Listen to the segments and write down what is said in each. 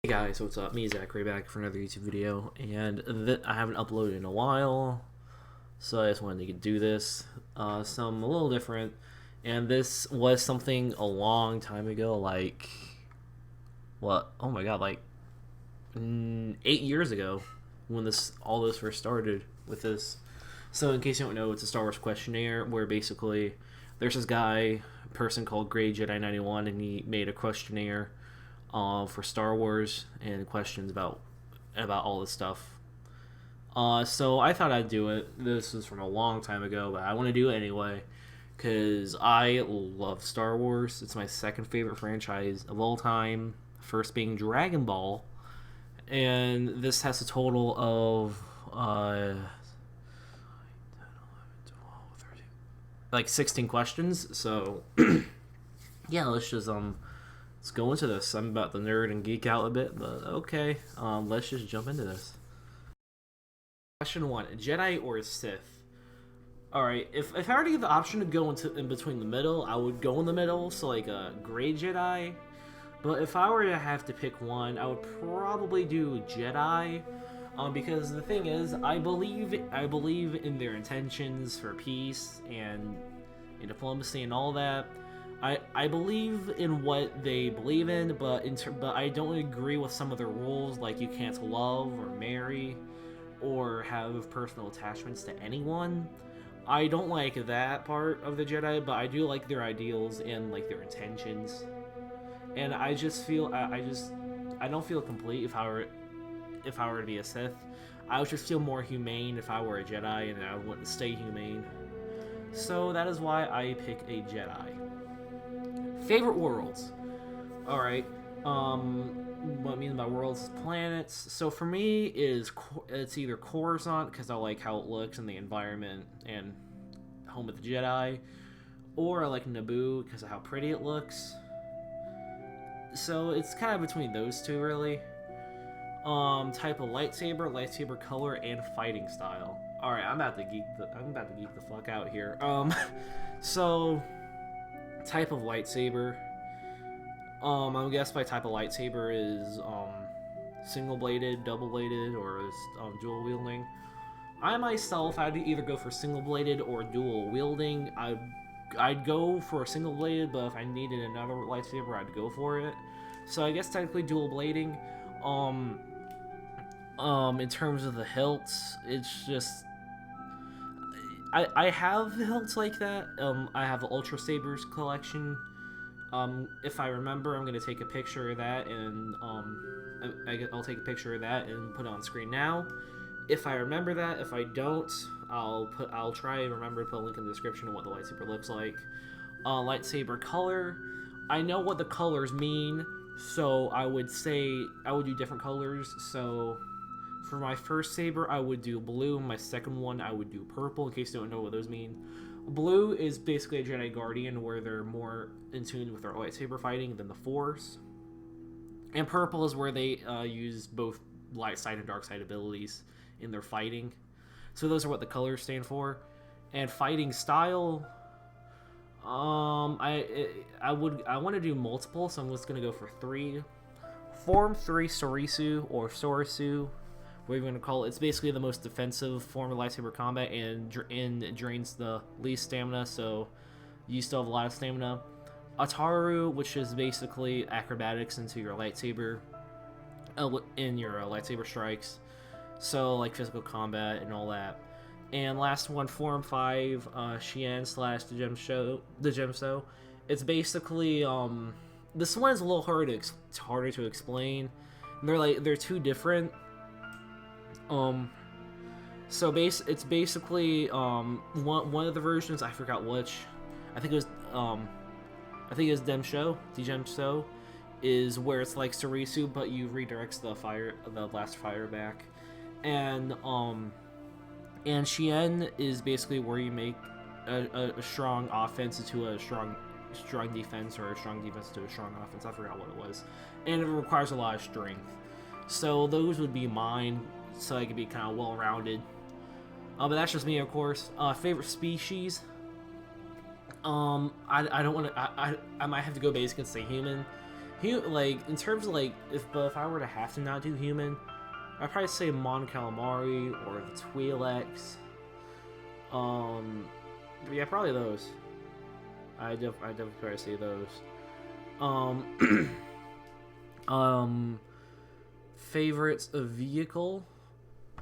Hey guys, what's up? Me, Zachary, back for another YouTube video, and I haven't uploaded in a while, so I just wanted to do this, some a little different, and this was something a long time ago, like, what, oh my god, like, 8 years ago, when all this first started with this. So in case you don't know, it's a Star Wars Questionnaire, where basically, there's this person called Grey Jedi 91, and he made a questionnaire for Star Wars and questions about all this stuff. So I thought I'd do it. This is from a long time ago, but I want to do it anyway because I love Star Wars. It's my second favorite franchise of all time. First being Dragon Ball, and this has a total of like 16 questions. So yeah, let's go into this. I'm about to nerd and geek out a bit, but okay. Let's just jump into this. Question 1: Jedi or Sith? Alright, if I were to get the option to go in between the middle, I would go in the middle, so like a Grey Jedi. But if I were to have to pick one, I would probably do Jedi. Because the thing is, I believe in their intentions for peace and diplomacy and all that. I believe in what they believe in, but I don't agree with some of their rules, like you can't love or marry or have personal attachments to anyone. I don't like that part of the Jedi, but I do like their ideals and like their intentions. And I just feel I don't feel complete if I were to be a Sith. I would just feel more humane if I were a Jedi, and I would stay humane. So that is why I pick a Jedi. Favorite worlds. Alright. What I mean by worlds is planets. So for me, it's either Coruscant, because I like how it looks and the environment and home of the Jedi. Or I like Naboo, because of how pretty it looks. So it's kind of between those two, really. Type of lightsaber color, and fighting style. Alright, I'm about to geek the fuck out here. So type of lightsaber. I guess my type of lightsaber is single bladed, double bladed, or dual wielding. I myself, I'd either go for single bladed or dual wielding. I'd go for a single bladed, but if I needed another lightsaber, I'd go for it. So I guess technically dual blading. In terms of the hilts, it's just I have hilts like that. I have the Ultra Sabers collection. If I remember, I'm gonna take a picture of that, and I'll take a picture of that and put it on screen now. If I remember that, if I don't, I'll try and remember to put a link in the description of what the lightsaber looks like. Lightsaber color. I know what the colors mean, so I would say I would do different colors. So for my first saber, I would do blue. My second one, I would do purple, in case you don't know what those mean. Blue is basically a Jedi Guardian, where they're more in tune with their lightsaber fighting than the Force. And purple is where they use both light side and dark side abilities in their fighting. So those are what the colors stand for. And fighting style, I want to do multiple, so I'm just gonna go for 3. Form 3 Sorisu or Sorisu, whatever you want to call it. It's basically the most defensive form of lightsaber combat, and it drains the least stamina, so you still have a lot of stamina. Ataru, which is basically acrobatics into your lightsaber, in your lightsaber strikes, so like physical combat and all that. And last one, Form 5, Shien slash the Gemso. It's basically this one is a little harder to explain. They're two different. So it's basically one of the versions, I forgot which. I think it was Demsho, is where it's like Sorisu, but you redirects the blast fire back. And Shien is basically where you make a strong offense into a strong defense, or a strong defense to a strong offense. I forgot what it was. And it requires a lot of strength. So those would be mine, so I could be kind of well-rounded. But that's just me, of course. Favorite species? I don't want to. I might have to go basic and say human, Like in terms of like if I were to have to not do human, I'd probably say Mon Calamari or the Twi'leks. Yeah, probably those. I definitely probably say those. Um, favorites of vehicle.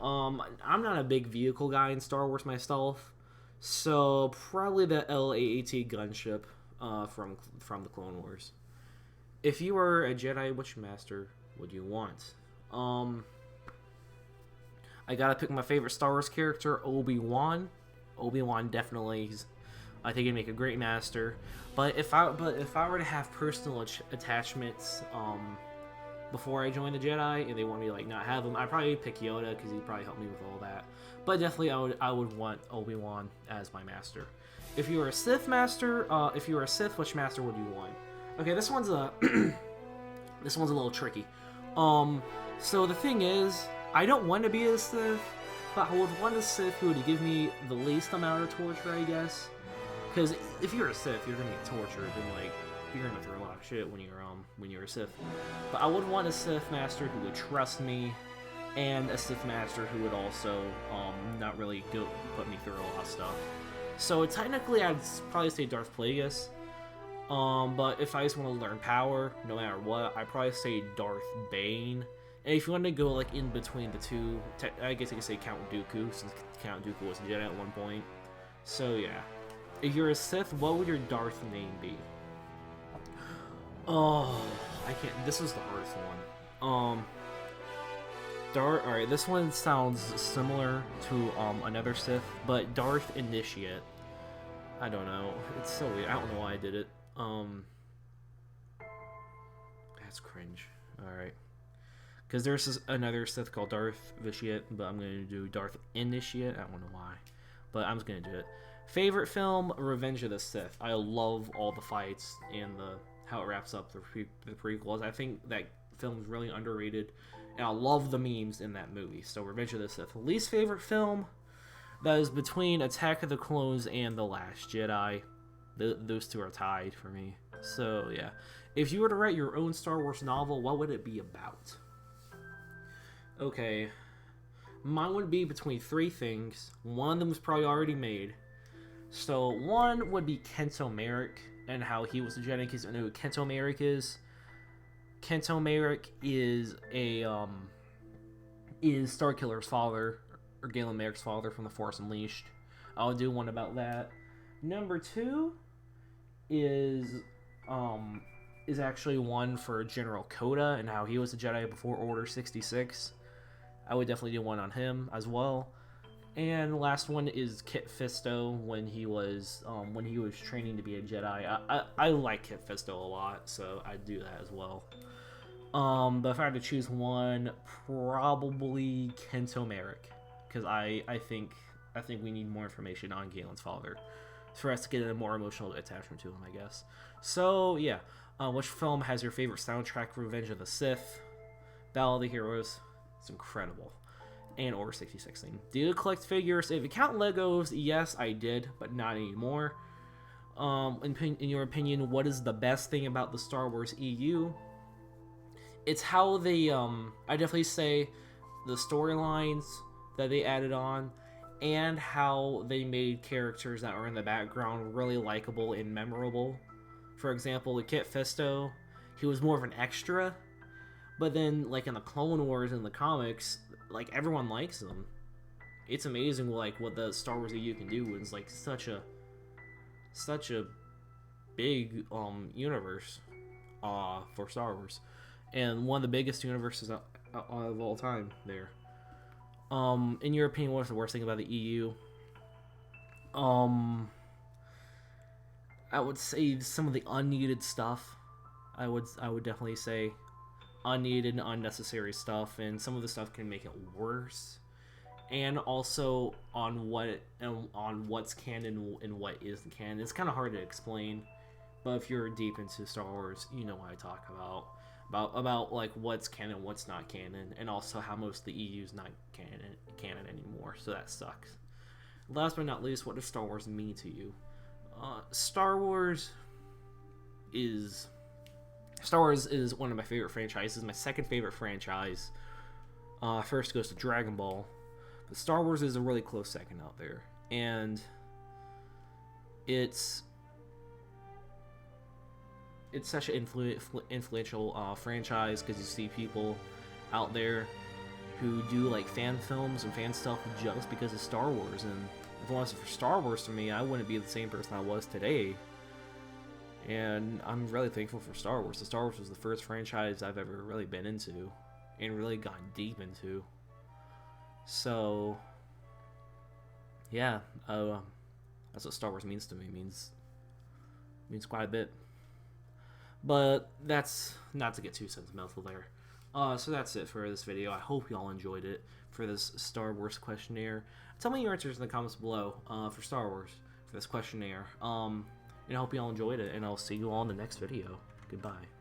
I'm not a big vehicle guy in Star Wars myself, so probably the L-AAT gunship, from the Clone Wars. If you were a Jedi, which master would you want? I gotta pick my favorite Star Wars character, Obi-Wan. Obi-Wan definitely, I think he'd make a great master. But if I were to have personal attachments, before I joined the Jedi, and they want me to like not have them, I'd probably pick Yoda because he'd probably help me with all that. But definitely, I would want Obi-Wan as my master. If you were a Sith master, which master would you want? Okay, this one's a this one's a little tricky. So the thing is, I don't want to be a Sith, but I would want a Sith who would give me the least amount of torture, I guess. Because if you're a Sith, you're gonna get tortured, and like you're gonna through a lot of shit when you're a Sith. But I would want a Sith master who would trust me, and a Sith master who would also not really put me through a lot of stuff. So technically, I'd probably say Darth Plagueis. But if I just want to learn power, no matter what, I'd probably say Darth Bane. And if you want to go like in between the two, I guess you could say Count Dooku, since Count Dooku was a Jedi at one point. So yeah, if you're a Sith, what would your Darth name be? Oh, I can't. This was the hardest one. Alright, this one sounds similar to another Sith, but Darth Initiate. I don't know. It's so weird. I don't know why I did it. That's cringe. Alright. Because there's another Sith called Darth Vitiate, but I'm going to do Darth Initiate. I don't know why. But I'm just going to do it. Favorite film? Revenge of the Sith. I love all the fights and how it wraps up the prequels. I think that film is really underrated. And I love the memes in that movie. So Revenge of the Sith. Least favorite film? That is between Attack of the Clones and The Last Jedi. Those two are tied for me. So yeah. If you were to write your own Star Wars novel, what would it be about? Okay. Mine would be between three things. One of them was probably already made. So one would be Kento Merrick and how he was a Jedi. Because you know who Kento Merrick is. Kento Merrick is Starkiller's father, or Galen Merrick's father from The Force Unleashed. I'll do one about that. Number two is actually one for General Coda and how he was a Jedi before Order 66. I would definitely do one on him as well. And the last one is Kit Fisto when he was training to be a Jedi. I like Kit Fisto a lot, so I'd do that as well. But if I had to choose one, probably Kento Merrick, because I think we need more information on Galen's father for us to get a more emotional attachment to him, I guess. So yeah, which film has your favorite soundtrack? Revenge of the Sith, Battle of the Heroes. It's incredible. And Order 66 thing. Do you collect figures? If you count Legos, yes, I did, but not anymore. In your opinion, what is the best thing about the Star Wars EU? It's how they, I definitely say the storylines that they added on, and how they made characters that were in the background really likable and memorable. For example, with Kit Fisto, he was more of an extra, but then, like, in the Clone Wars and the comics, like, everyone likes him. It's amazing, like, what the Star Wars EU can do. It's, like, such a big, universe, for Star Wars. And one of the biggest universes of all time there. In your opinion, what's the worst thing about the EU? I would say some of the unneeded stuff. I would definitely say unneeded and unnecessary stuff, and some of the stuff can make it worse. And also on what's canon and what isn't canon. It's kind of hard to explain, but if you're deep into Star Wars, you know what I talk about like what's canon, what's not canon, and also how most of the EU's not canon anymore. So that sucks. Last but not least, what does Star Wars mean to you? Star Wars is Star Wars is one of my favorite franchises. My second favorite franchise. First goes to Dragon Ball, but Star Wars is a really close second out there, and it's such an influential franchise because you see people out there who do like fan films and fan stuff just because of Star Wars. And if it wasn't for Star Wars to me, I wouldn't be the same person I was today. And I'm really thankful for Star Wars. The Star Wars was the first franchise I've ever really been into and really gotten deep into. So yeah, that's what Star Wars means to me. It means quite a bit. But that's not to get too sentimental there. So that's it for this video. I hope y'all enjoyed it for this Star Wars questionnaire. Tell me your answers in the comments below for Star Wars for this questionnaire. And I hope y'all enjoyed it, and I'll see you all in the next video. Goodbye.